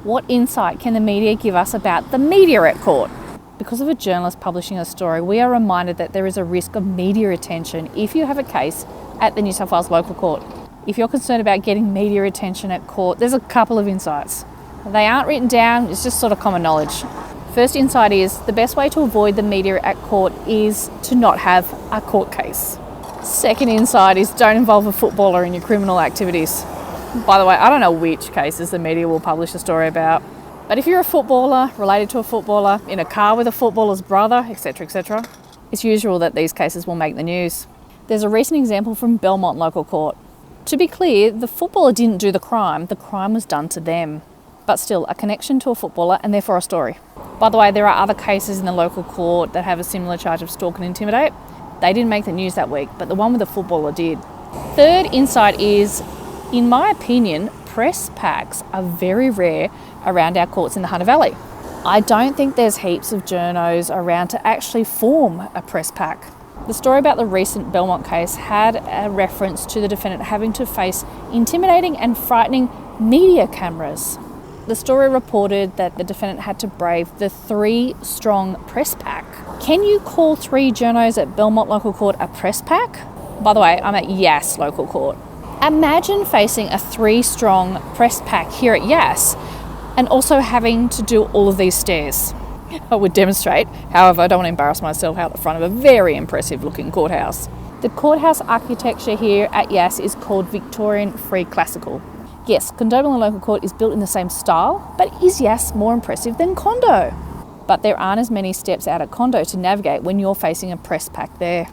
What insight can the media give us about the media at court? Because of a journalist publishing a story, we are reminded that there is a risk of media attention if you have a case at the New South Wales Local Court. If you're concerned about getting media attention at court, there's a couple of insights. They aren't written down, it's just sort of common knowledge. First insight is the best way to avoid the media at court is to not have a court case. Second insight is don't involve a footballer in your criminal activities. By the way, I don't know which cases the media will publish a story about, but if you're a footballer, related to a footballer, in a car with a footballer's brother, etc., it's usual that these cases will make the news. There's a recent example from Belmont Local Court. To be clear, the footballer didn't do the crime was done to them. But still, a connection to a footballer and therefore a story. By the way, there are other cases in the local court that have a similar charge of stalk and intimidate. They didn't make the news that week, but the one with the footballer did. Third insight is, in my opinion, press packs are very rare around our courts in the Hunter Valley. I don't think there's heaps of journos around to actually form a press pack. The story about the recent Belmont case had a reference to the defendant having to face intimidating and frightening media cameras. The story reported that the defendant had to brave the 3-strong press pack. Can you call 3 journos at Belmont Local Court a press pack? By the way, I'm at Yass Local Court. Imagine facing a 3-strong press pack here at Yass and also having to do all of these stairs. I would demonstrate, however, I don't want to embarrass myself out the front of a very impressive looking courthouse. The courthouse architecture here at Yass is called Victorian Free Classical. Yes, Condobolin Local Court is built in the same style, but is Yass more impressive than Condo? But there aren't as many steps out at Condo to navigate when you're facing a press pack there.